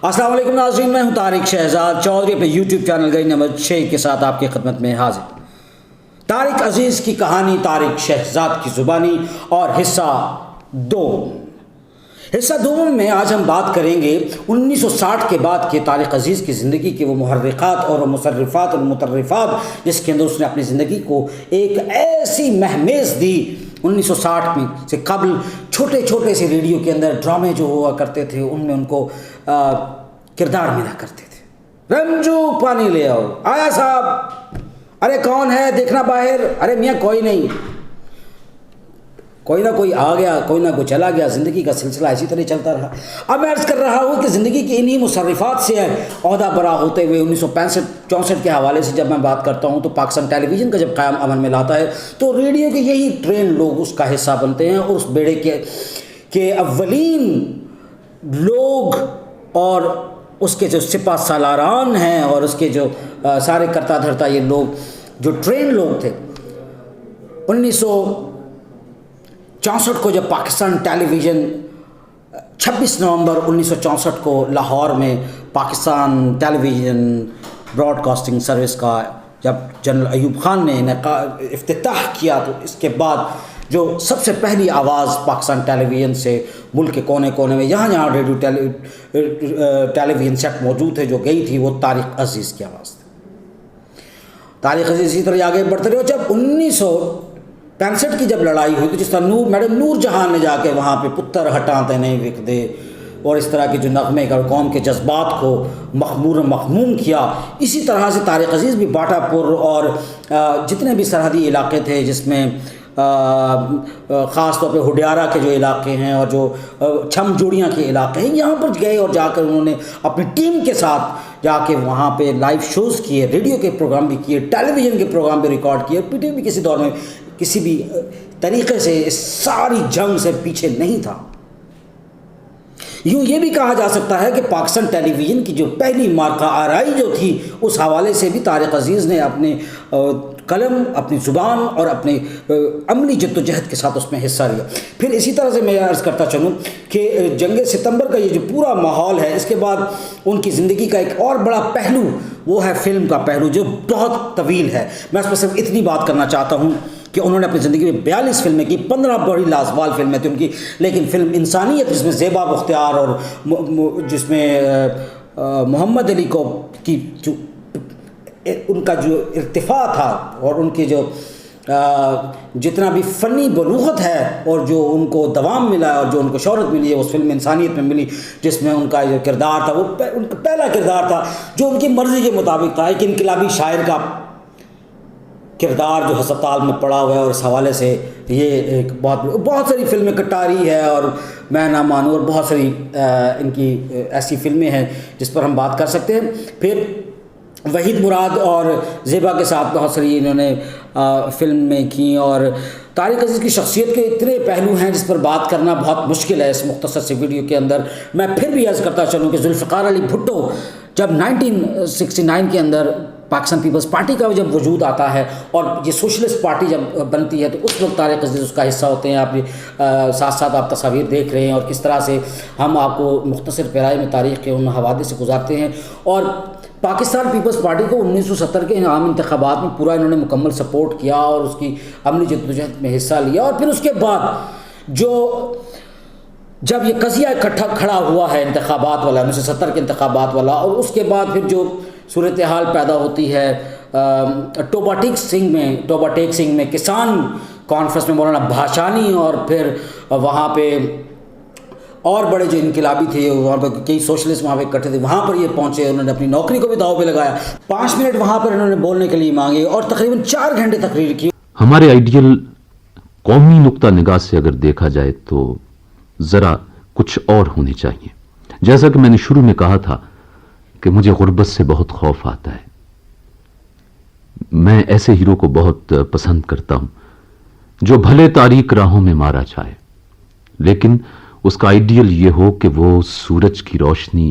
السلام علیکم ناظرین، میں ہوں طارق شہزاد چودھری اپنے یوٹیوب چینل گئی نمبر 6 کے ساتھ آپ کی خدمت میں حاضر۔ طارق عزیز کی کہانی طارق شہزاد کی زبانی اور حصہ دوم میں آج ہم بات کریں گے 1960 کے بعد کے طارق عزیز کی زندگی کے وہ محرکات اور مصرفات اور مترفات جس کے اندر اس نے اپنی زندگی کو ایک ایسی مہمیز دی۔ 1960 میں سے قبل چھوٹے چھوٹے سے ریڈیو کے اندر ڈرامے جو ہوا کرتے تھے ان میں ان کو کردار ملا کرتے تھے۔ رنجو پانی لے آؤ، آیا صاحب، ارے کون ہے دیکھنا باہر، ارے میاں کوئی نہیں، کوئی نہ کوئی آ گیا، کوئی نہ کوئی چلا گیا، زندگی کا سلسلہ اسی طرح چلتا رہا۔ اب میں عرض کر رہا ہوں کہ زندگی کی انہی مصرفات سے عہدہ برا ہوتے ہوئے 1965-64 کے حوالے سے جب میں بات کرتا ہوں تو پاکستان ٹیلی ویژن کا جب قیام عمل میں لاتا ہے تو ریڈیو کے یہی ٹرین لوگ اس کا حصہ بنتے ہیں، اور اس بیڑے کے اولین لوگ اور اس کے جو سپہ سالاران ہیں اور اس کے جو سارے کرتا دھرتا یہ لوگ جو ٹرین لوگ تھے، 1964 کو جب پاکستان ٹیلی ویژن 26 نومبر 1964 کو لاہور میں پاکستان ٹیلی ویژن براڈ کاسٹنگ سروس کا جب جنرل ایوب خان نے افتتاح کیا تو اس کے بعد جو سب سے پہلی آواز پاکستان ٹیلی ویژن سے ملک کے کونے کونے میں جہاں جہاں ریڈیو ٹیلی ویژن سیٹ موجود ہے جو گئی تھی وہ طارق عزیز کی آواز تھی۔ طارق عزیز اسی طرح آگے بڑھتے رہے۔ جب 1965 کی جب لڑائی ہوئی تو جس طرح میڈم نور جہاں نے جا کے وہاں پہ پتر ہٹاتے نہیں وک دے اور اس طرح کے جو نغمے کا قوم کے جذبات کو مخمور مخموم کیا، اسی طرح سے طارق عزیز بھی باٹا پور اور جتنے بھی سرحدی علاقے تھے جس میں خاص طور پہ ہڈیارہ کے جو علاقے ہیں اور جو چھم جوڑیاں کے علاقے ہیں، یہاں پر گئے اور جا کر انہوں نے اپنی ٹیم کے ساتھ جا کے وہاں پہ لائیو شوز کیے، ریڈیو کے پروگرام بھی کیے، ٹیلی ویژن کے پروگرام بھی ریکارڈ کیے۔ پی ٹی وی کسی دور میں کسی بھی طریقے سے اس ساری جنگ سے پیچھے نہیں تھا۔ یوں یہ بھی کہا جا سکتا ہے کہ پاکستان ٹیلی ویژن کی جو پہلی مارکہ آرائی جو تھی اس حوالے سے بھی طارق عزیز نے اپنے قلم، اپنی زبان اور اپنے عملی جدوجہد کے ساتھ اس میں حصہ لیا۔ پھر اسی طرح سے میں عرض کرتا چلوں کہ جنگ ستمبر کا یہ جو پورا ماحول ہے، اس کے بعد ان کی زندگی کا ایک اور بڑا پہلو وہ ہے فلم کا پہلو جو بہت طویل ہے۔ میں اس پر صرف اتنی بات کرنا چاہتا ہوں کہ انہوں نے اپنی زندگی میں 42 فلمیں کی، 15 بڑی لازوال فلمیں تھیں ان کی، لیکن فلم انسانیت جس میں زیبا بختیار اور جس میں محمد علی کو کی جو ان کا جو ارتفاع تھا اور ان کی جو جتنا بھی فنی بلوغت ہے اور جو ان کو دوام ملا اور جو ان کو شہرت ملی ہے اس فلم انسانیت میں ملی، جس میں ان کا جو کردار تھا وہ ان کا پہلا کردار تھا جو ان کی مرضی کے مطابق تھا، ایک انقلابی شاعر کا کردار جو ہسپتال میں پڑا ہوا ہے، اور اس حوالے سے یہ ایک بہت ساری فلمیں، کٹاری ہے اور میں نہ مانوں اور بہت ساری ان کی ایسی فلمیں ہیں جس پر ہم بات کر سکتے ہیں۔ پھر وحید مراد اور زیبا کے ساتھ بہت ساری انہوں نے فلمیں کیں، اور طارق عزیز کی شخصیت کے اتنے پہلو ہیں جس پر بات کرنا بہت مشکل ہے اس مختصر سے ویڈیو کے اندر۔ میں پھر بھی عرض کرتا چلوں کہ ذوالفقار علی بھٹو جب 1969 کے اندر پاکستان پیپلز پارٹی کا جب وجود آتا ہے اور یہ سوشلسٹ پارٹی جب بنتی ہے تو اس وقت طارق عزیز اس کا حصہ ہوتے ہیں۔ آپ ساتھ ساتھ آپ تصاویر دیکھ رہے ہیں اور کس طرح سے ہم آپ کو مختصر پیرائی میں تاریخ کے ان حوادث سے گزارتے ہیں۔ اور پاکستان پیپلز پارٹی کو 1970 کے عام انتخابات میں پورا انہوں نے مکمل سپورٹ کیا اور اس کی عملی جدوجہد میں حصہ لیا۔ اور پھر اس کے بعد جب یہ قضیہ اکٹھا کھڑا ہوا ہے انتخابات والا، 1970 کے انتخابات والا، اور اس کے بعد پھر جو صورتحال پیدا ہوتی ہے ٹوبا ٹیک سنگھ میں کسان کانفرنس میں مولانا بھاشانی، اور پھر وہاں پہ اور بڑے جو انقلابی تھے وہاں پہ کئی سوشلسٹ وہاں پہ اکٹھے تھے، وہاں پر یہ پہنچے، انہوں نے اپنی نوکری کو بھی داؤ پہ لگایا۔ 5 منٹ وہاں پر انہوں نے بولنے کے لیے مانگے اور تقریباً 4 گھنٹے تقریر کی۔ ہمارے آئیڈیل قومی نقطہ نگاہ سے اگر دیکھا جائے تو ذرا کچھ اور ہونے چاہیے۔ جیسا کہ میں نے شروع میں کہا تھا کہ مجھے غربت سے بہت خوف آتا ہے۔ میں ایسے ہیرو کو بہت پسند کرتا ہوں جو بھلے تاریک راہوں میں مارا جائے لیکن اس کا آئیڈیل یہ ہو کہ وہ سورج کی روشنی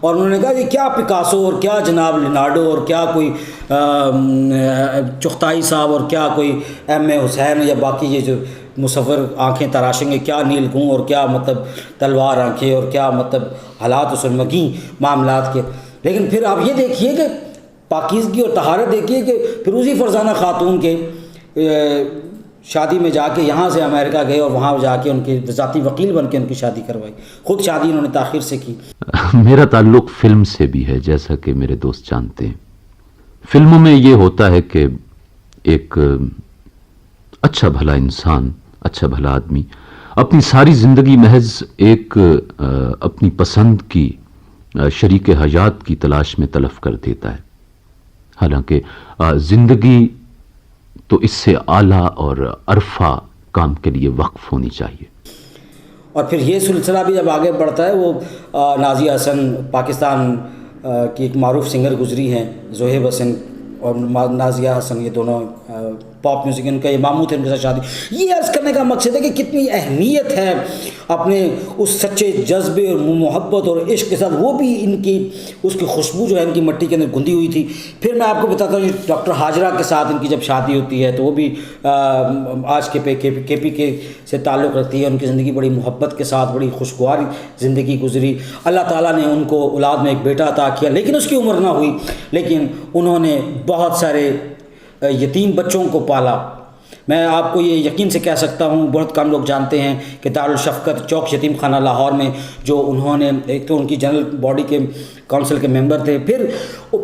اور انہوں نے کہا کہ کیا پکاسو اور کیا جناب لینارڈو اور کیا کوئی چغتائی صاحب اور کیا کوئی ایم اے حسین یا باقی یہ جو مصور آنکھیں تراشیں گے، کیا نیل گوں اور کیا مطلب تلوار آنکھیں اور کیا مطلب حالات اسلمگی معاملات کے. لیکن پھر آپ یہ دیکھیے کہ پاکیزگی اور طہارت دیکھیے کہ فیروزی فرزانہ خاتون کے شادی میں جا کے یہاں سے امریکہ گئے اور وہاں جا کے ان کے ذاتی وکیل بن کے ان کی شادی کروائی. خود شادی انہوں نے تاخیر سے کی. میرا تعلق فلم سے بھی ہے، جیسا کہ میرے دوست جانتے ہیں. فلموں میں یہ ہوتا ہے کہ ایک اچھا بھلا انسان، اچھا بھلا آدمی اپنی ساری زندگی محض ایک اپنی پسند کی شریک حیات کی تلاش میں تلف کر دیتا ہے. حالانکہ زندگی تو اس سے اعلیٰ اور عرفہ کام کے لیے وقف ہونی چاہیے. اور پھر یہ سلسلہ بھی جب آگے بڑھتا ہے، وہ نازیہ حسن پاکستان کی ایک معروف سنگر گزری ہیں، زہیب حسن اور نازیہ حسن، یہ دونوں پاپ میوزک ان کا یہ ماموں تھے، ان کے ساتھ شادی. یہ عرض کرنے کا مقصد ہے کہ کتنی اہمیت ہے اپنے اس سچے جذبے اور محبت اور عشق کے ساتھ. وہ بھی ان کی اس کی خوشبو جو ہے ان کی مٹی کے اندر گندی ہوئی تھی. پھر میں آپ کو بتاتا ہوں ڈاکٹر ہاجرہ کے ساتھ ان کی جب شادی ہوتی ہے تو وہ بھی آج کے پی کے سے تعلق رکھتی ہے. ان کی زندگی بڑی محبت کے ساتھ بڑی خوشگوار زندگی گزری. اللہ تعالیٰ نے ان کو اولاد میں ایک بیٹا عطا کیا، لیکن اس کی عمر نہ ہوئی، لیکن انہوں نے بہت سارے یتیم بچوں کو پالا. میں آپ کو یہ یقین سے کہہ سکتا ہوں، بہت کم لوگ جانتے ہیں کہ دارالشفقت چوک یتیم خانہ لاہور میں جو انہوں نے، ایک تو ان کی جنرل باڈی کے کونسل کے ممبر تھے، پھر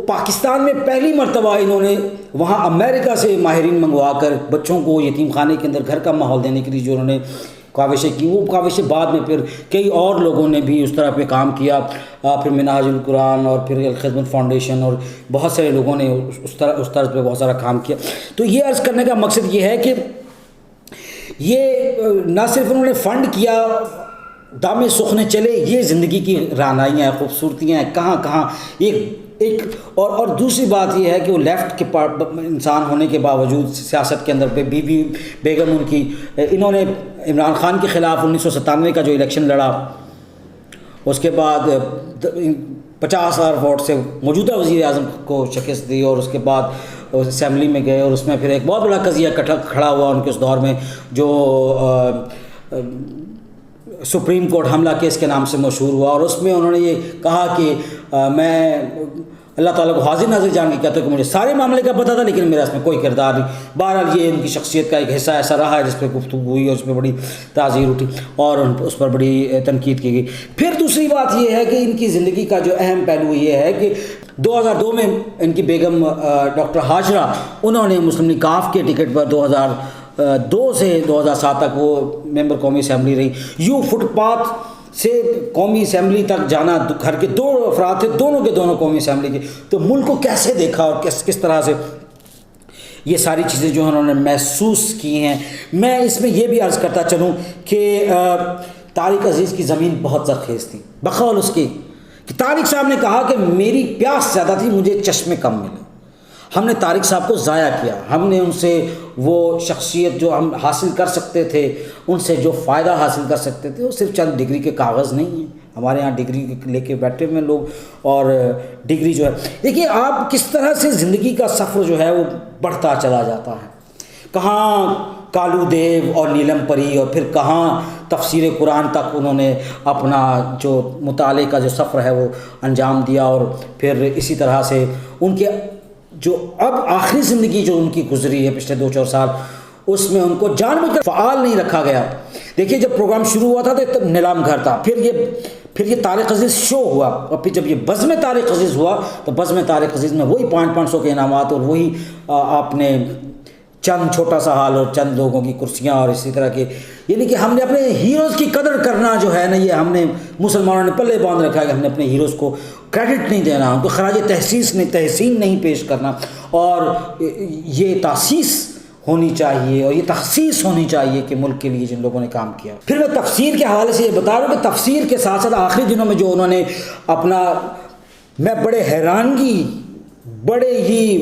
پاکستان میں پہلی مرتبہ انہوں نے وہاں امریکہ سے ماہرین منگوا کر بچوں کو یتیم خانے کے اندر گھر کا ماحول دینے کے لیے جو انہوں نے کاوشیں کی، وہ کاوشیں بعد میں پھر کئی اور لوگوں نے بھی اس طرح پہ کام کیا. پھر منہاج القرآن اور پھر الخدمت فاؤنڈیشن اور بہت سارے لوگوں نے اس طرز پہ بہت سارا کام کیا. تو یہ عرض کرنے کا مقصد یہ ہے کہ یہ نہ صرف انہوں نے فنڈ کیا، دامے سوکھنے چلے، یہ زندگی کی رعنائیاں ہیں، خوبصورتیاں ہیں، کہاں کہاں ایک اور دوسری بات یہ ہے کہ وہ لیفٹ کے انسان ہونے کے باوجود سیاست کے اندر بیوی بیگم ان کی، انہوں نے عمران خان کے خلاف 1997 کا جو الیکشن لڑا، اس کے بعد 50,000 ووٹ سے موجودہ وزیر اعظم کو شکست دی، اور اس کے بعد اسمبلی میں گئے اور اس میں پھر ایک بہت بڑا قضیہ کھڑا ہوا ان کے اس دور میں جو سپریم کورٹ حملہ کیس کے نام سے مشہور ہوا. اور اس میں انہوں نے یہ کہا کہ میں اللہ تعالیٰ کو حاضر ناظر جان کے کہتا ہوں کہ مجھے سارے معاملے کا پتہ تھا لیکن میرا اس میں کوئی کردار نہیں. بہرحال یہ ان کی شخصیت کا ایک حصہ ایسا رہا ہے جس پہ گفتگو ہوئی اور اس پہ بڑی تعزیر اٹھی اور اس پر بڑی تنقید کی گئی. پھر دوسری بات یہ ہے کہ ان کی زندگی کا جو اہم پہلو یہ ہے کہ 2002 میں ان کی بیگم ڈاکٹر ہاجرہ، انہوں نے مسلم لیگ کاف کے ٹکٹ پر 2002 سے 2007 تک وہ ممبر قومی اسمبلی رہی. یوں فٹ پاتھ سے قومی اسمبلی تک جانا، گھر کے 2 افراد تھے، دونوں کے دونوں قومی اسمبلی کے. تو ملک کو کیسے دیکھا اور کس طرح سے یہ ساری چیزیں جو انہوں نے محسوس کی ہیں. میں اس میں یہ بھی عرض کرتا چلوں کہ طارق عزیز کی زمین بہت زرخیز تھی، بقول اس کی کہ طارق صاحب نے کہا کہ میری پیاس زیادہ تھی، مجھے چشمے کم ملے. ہم نے طارق صاحب کو ضائع کیا، ہم نے ان سے وہ شخصیت جو ہم حاصل کر سکتے تھے، ان سے جو فائدہ حاصل کر سکتے تھے، وہ صرف چند ڈگری کے کاغذ نہیں ہیں. ہمارے ہاں ڈگری لے کے بیٹھے ہوئے لوگ، اور ڈگری جو ہے، دیکھیے آپ کس طرح سے زندگی کا سفر جو ہے وہ بڑھتا چلا جاتا ہے. کہاں کالو دیو اور نیلم پری، اور پھر کہاں تفسیر قرآن تک انہوں نے اپنا جو مطالعے کا جو سفر ہے وہ انجام دیا. اور پھر اسی طرح سے ان کے جو اب آخری زندگی جو ان کی گزری ہے پچھلے 2-4 سال، اس میں ان کو جان بوجھ کر فعال نہیں رکھا گیا. دیکھیے جب پروگرام شروع ہوا تھا تو نیلام گھر تھا، پھر یہ طارق عزیز شو ہوا، اور پھر جب یہ بزم طارق عزیز ہوا تو بزم طارق عزیز میں وہی 500 کے انعامات اور وہی آپ نے چند چھوٹا سا حال اور چند لوگوں کی کرسیاں اور اسی طرح کے، یعنی کہ ہم نے اپنے ہیروز کی قدر کرنا جو ہے نا، یہ ہم نے مسلمانوں نے پلے باندھ رکھا ہے کہ ہم نے اپنے ہیروز کو کریڈٹ نہیں دینا، ان کو خراج تحسین نہیں پیش کرنا. اور یہ تاسیس ہونی چاہیے اور یہ تخصیص ہونی چاہیے کہ ملک کے لیے جن لوگوں نے کام کیا. پھر میں تفسیر کے حوالے سے یہ بتا رہا ہوں کہ تفسیر کے ساتھ ساتھ آخری دنوں میں جو انہوں نے اپنا، میں بڑے حیرانگی، بڑے ہی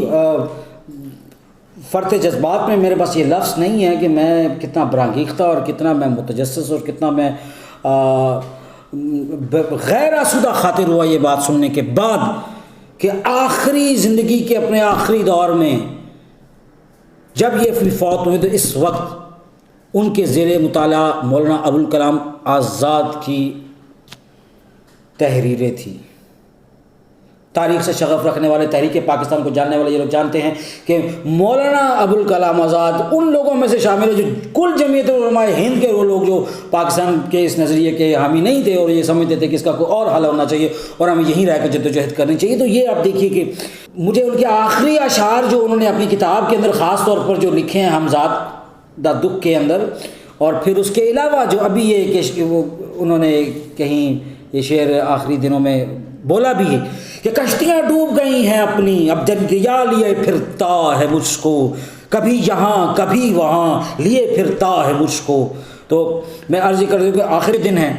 فرط جذبات میں، میرے پاس یہ لفظ نہیں ہے کہ میں کتنا برانگیختہ اور کتنا میں متجسس اور کتنا میں غیر آسودہ خاطر ہوا یہ بات سننے کے بعد کہ آخری زندگی کے اپنے آخری دور میں جب یہ فوت ہوئے تو اس وقت ان کے زیر مطالعہ مولانا ابوالکلام آزاد کی تحریریں تھیں. تاریخ سے شغف رکھنے والے، تحریک پاکستان کو جاننے والے یہ لوگ جانتے ہیں کہ مولانا ابوالکلام آزاد ان لوگوں میں سے شامل ہے جو کل جمعیت علماء ہند کے وہ لوگ جو پاکستان کے اس نظریے کے حامی نہیں تھے اور یہ سمجھتے تھے کہ اس کا کوئی اور حل ہونا چاہیے اور ہمیں یہیں رہ کر جدوجہد کرنی چاہیے. تو یہ آپ دیکھیے کہ مجھے ان کے آخری اشعار جو انہوں نے اپنی کتاب کے اندر خاص طور پر جو لکھے ہیں ہمزاد دا دکھ کے اندر، اور پھر اس کے علاوہ جو ابھی یہ کہ وہ انہوں نے کہیں یہ شعر آخری دنوں میں بولا بھی ہے کہ کشتیاں ڈوب گئی ہیں اپنی، اب دریا لیے پھرتا ہے مجھ کو، کبھی یہاں کبھی وہاں لیے پھرتا ہے مجھ کو. تو میں عرض کر دوں کہ آخری دن ہے،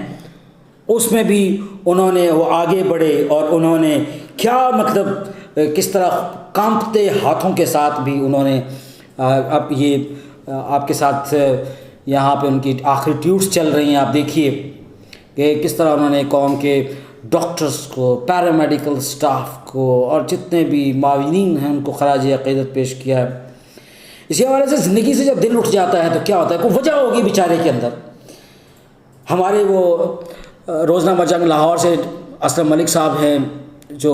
اس میں بھی انہوں نے وہ آگے بڑھے اور انہوں نے کیا مطلب کس طرح کانپتے ہاتھوں کے ساتھ بھی انہوں نے اب یہ آپ کے ساتھ یہاں پہ ان کی آخری ٹیوٹس چل رہی ہیں. آپ دیکھیے کہ کس طرح انہوں نے قوم کے ڈاکٹرز کو، پیرامیڈیکل سٹاف کو اور جتنے بھی معاونین ہیں ان کو خراج عقیدت پیش کیا ہے. اسی حوالے سے زندگی سے جب دل اٹھ جاتا ہے تو کیا ہوتا ہے، کوئی وجہ ہوگی بیچارے کے اندر. ہمارے وہ روزنامہ جنگ لاہور سے اسلم ملک صاحب ہیں جو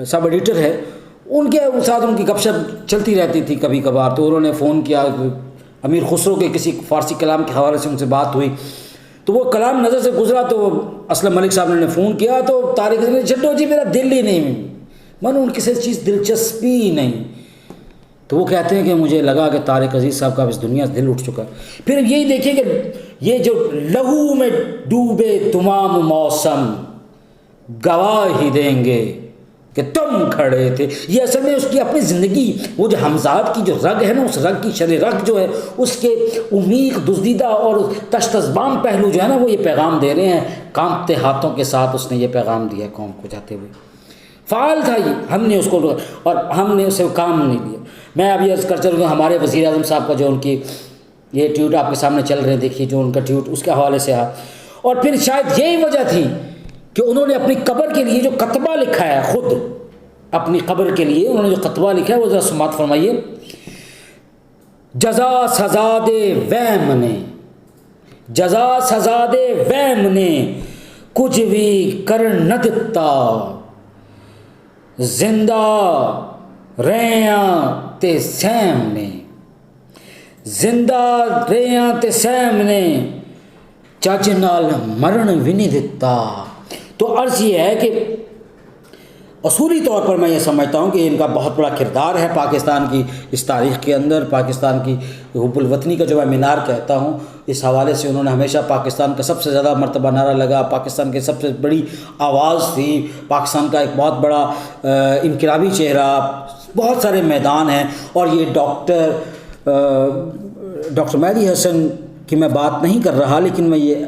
سب ایڈیٹر ہے، ان کے ساتھ ان کی گپ شپ چلتی رہتی تھی کبھی کبھار. تو انہوں نے فون کیا، امیر خسرو کے کسی فارسی کلام کے حوالے سے ان سے بات ہوئی تو وہ کلام نظر سے گزرا تو اسلم ملک صاحب نے فون کیا تو طارق عزیز نے چھٹو جی میرا دل ہی نہیں، من ان کسی چیز دلچسپی ہی نہیں. تو وہ کہتے ہیں کہ مجھے لگا کہ طارق عزیز صاحب کا اس دنیا سے دل اٹھ چکا. پھر یہی دیکھیں کہ یہ جو لہو میں ڈوبے تمام موسم گواہی دیں گے کہ تم کھڑے تھے، یہ اصل میں اس کی اپنی زندگی، وہ جو حمزات کی جو رگ ہے نا، اس رگ کی شر رگ جو ہے اس کے عمیق دزدیدہ اور تشتزبان پہلو جو ہے نا وہ یہ پیغام دے رہے ہیں. کانپتے ہاتھوں کے ساتھ اس نے یہ پیغام دیا قوم کو جاتے ہوئے. فعال تھا یہ، ہم نے اس کو اور ہم نے اسے کام نہیں لیا. میں ابھی عرض کر چلوں گا ہمارے وزیر اعظم صاحب کا جو ان کی یہ ٹویٹ آپ کے سامنے چل رہے ہیں، دیکھیے جو ان کا ٹویٹ اس کے حوالے سے اور پھر شاید یہی وجہ تھی کہ انہوں نے اپنی قبر کے لیے جو خطبہ لکھا ہے، خود اپنی قبر کے لیے انہوں نے جو خطبہ لکھا ہے وہ ذرا سماعت فرمائیے. جزا سزا دے وہم نے، جزا سزا دے وہم نے کچھ بھی کر نہ دتا، زندہ ریاں تے سیم نے، زندہ ریاں تے سیم نے چچ نال مرن بھی نہیں دیتا. تو عرض یہ ہے کہ اصولی طور پر میں یہ سمجھتا ہوں کہ ان کا بہت بڑا کردار ہے پاکستان کی اس تاریخ کے اندر. پاکستان کی حب الوطنی کا جو میں مینار کہتا ہوں، اس حوالے سے انہوں نے ہمیشہ پاکستان کا سب سے زیادہ مرتبہ نعرہ لگا، پاکستان کی سب سے بڑی آواز تھی، پاکستان کا ایک بہت بڑا انقلابی چہرہ. بہت سارے میدان ہیں اور یہ ڈاکٹر مہدی حسن کی میں بات نہیں کر رہا، لیکن میں یہ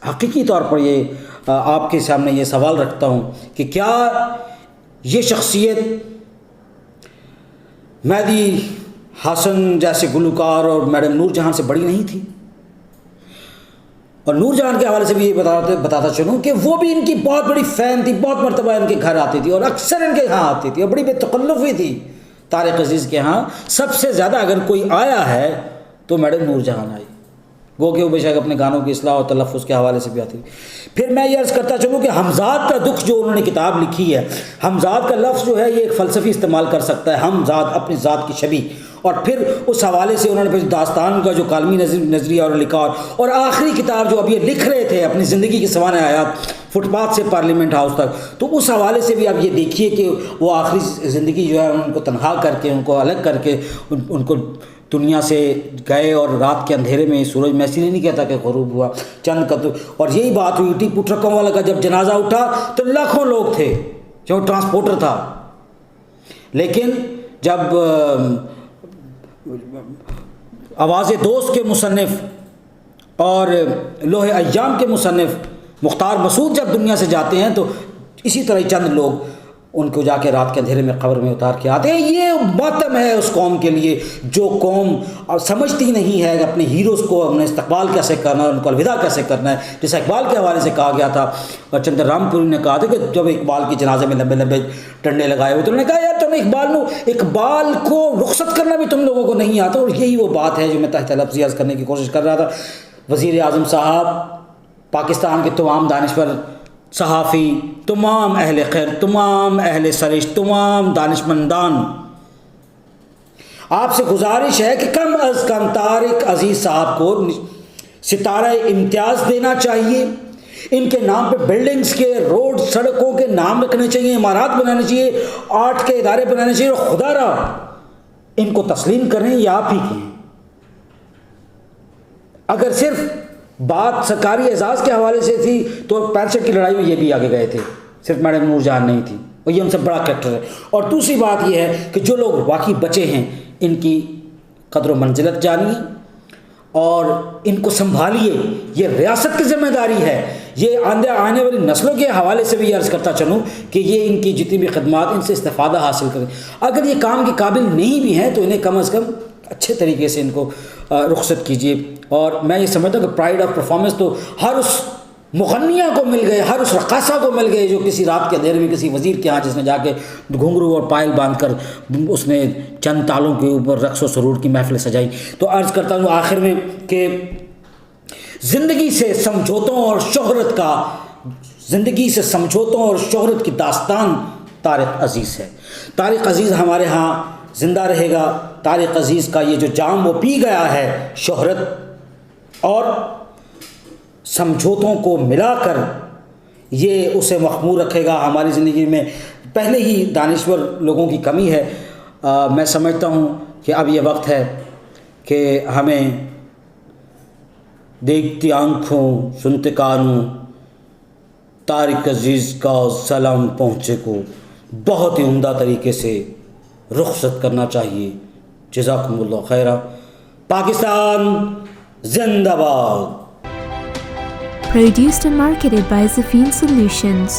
حقیقی طور پر یہ آپ کے سامنے یہ سوال رکھتا ہوں کہ کیا یہ شخصیت مہدی حسن جیسے گلوکار اور میڈم نور جہاں سے بڑی نہیں تھی؟ اور نور جہاں کے حوالے سے بھی یہ بتاتا چلوں کہ وہ بھی ان کی بہت بڑی فین تھی، بہت مرتبہ ان کے گھر آتی تھی اور اکثر ان کے ہاں آتی تھی اور بڑی بے تکلف ہوئی تھی. طارق عزیز کے ہاں سب سے زیادہ اگر کوئی آیا ہے تو میڈم نور جہاں آئی، گو کہ وہ بے شک اپنے گانوں کی اصلاح اور تلفظ کے حوالے سے بھی آتی. پھر میں یہ عرض کرتا چلوں کہ حمزات کا دکھ جو انہوں نے کتاب لکھی ہے، حمزات کا لفظ جو ہے یہ ایک فلسفی استعمال کر سکتا ہے، ہم ذات اپنی ذات کی شبیہ. اور پھر اس حوالے سے انہوں نے پھر داستان کا جو کالمی نظریہ اور لکھا اور آخری کتاب جو اب یہ لکھ رہے تھے اپنی زندگی کی سوانح حیات، فٹ پاتھ سے پارلیمنٹ ہاؤس تک، تو اس حوالے سے بھی آپ یہ دیکھیے کہ وہ آخری زندگی جو ہے ان کو تنہا کر کے، ان کو الگ کر کے ان کو دنیا سے گئے اور رات کے اندھیرے میں سورج، میں اسی لیے نہیں کہتا کہ غروب ہوا چند کا. اور یہی بات ہوئی ٹیپو ٹرکوں والا کا جب جنازہ اٹھا تو لاکھوں لوگ تھے جو ٹرانسپورٹر تھا، لیکن جب آواز دوست کے مصنف اور لوح ایام کے مصنف مختار مسعود جب دنیا سے جاتے ہیں تو اسی طرح چند لوگ ان کو جا کے رات کے اندھیرے میں قبر میں اتار کے آتے ہیں. یہ ماتم ہے اس قوم کے لیے جو قوم سمجھتی نہیں ہے کہ اپنے ہیروز کو اپنے استقبال کیسے کرنا ہے, ان کو الوداع کیسے کرنا ہے. جیسے اقبال کے حوالے سے کہا گیا تھا, اور چندر رام پوری نے کہا تھا کہ جب اقبال کے جنازے میں لمبے لمبے ٹنڈے لگائے ہوئے تو انہوں نے کہا یار تم اقبال کو رخصت کرنا بھی تم لوگوں کو نہیں آتا. اور یہی وہ بات ہے جو میں تحت لفظ عرض کرنے کی کوشش کر رہا تھا. وزیر اعظم صاحب, پاکستان کے تمام دانشور صحافی, تمام اہل خیر, تمام اہل سرشت, تمام دانشمندان, آپ سے گزارش ہے کہ کم از کم طارق عزیز صاحب کو ستارہ امتیاز دینا چاہیے. ان کے نام پہ بلڈنگز کے, روڈ, سڑکوں کے نام رکھنے چاہیے, عمارات بنانے چاہیے, آرٹ کے ادارے بنانے چاہیے. اور خدا را ان کو تسلیم کریں یہ آپ ہی کی. اگر صرف بات سرکاری اعزاز کے حوالے سے تھی تو 65 کی لڑائی میں یہ بھی آگے گئے تھے, صرف میڈم نور جہاں نہیں تھی, اور یہ ہم سے بڑا کریکٹر ہے. اور دوسری بات یہ ہے کہ جو لوگ واقعی بچے ہیں ان کی قدر و منزلت جانیے اور ان کو سنبھالیے. یہ ریاست کی ذمہ داری ہے. یہ آنے والی نسلوں کے حوالے سے بھی عرض کرتا چلوں کہ یہ ان کی جتنی بھی خدمات ان سے استفادہ حاصل کریں. اگر یہ کام کے قابل نہیں بھی ہیں تو انہیں کم از کم اچھے طریقے سے ان کو رخصت کیجیے. اور میں یہ سمجھتا ہوں کہ پرائڈ آف پرفارمنس تو ہر اس مغنیہ کو مل گئے, ہر اس رقاصہ کو مل گئے جو کسی رات کے اندھیرے میں کسی وزیر کے ہاں جس نے جا کے گھنگرو اور پائل باندھ کر اس نے چند تالوں کے اوپر رقص و سرور کی محفلیں سجائی. تو عرض کرتا ہوں آخر میں کہ زندگی سے سمجھوتوں اور شہرت کی داستان طارق عزیز ہے. طارق عزیز ہمارے ہاں زندہ رہے گا. طارق عزیز کا یہ جو جام وہ پی گیا ہے شہرت اور سمجھوتوں کو ملا کر, یہ اسے مخمور رکھے گا. ہماری زندگی میں پہلے ہی دانشور لوگوں کی کمی ہے. میں سمجھتا ہوں کہ اب یہ وقت ہے کہ ہمیں دیکھتی آنکھوں سنتے کانوں طارق عزیز کا سلام پہنچے کو بہت ہی عمدہ طریقے سے رخصت کرنا چاہیے. جزاکم اللہ خیرہ. پاکستان زندہ باد. Produced and marketed by Zafin Solutions.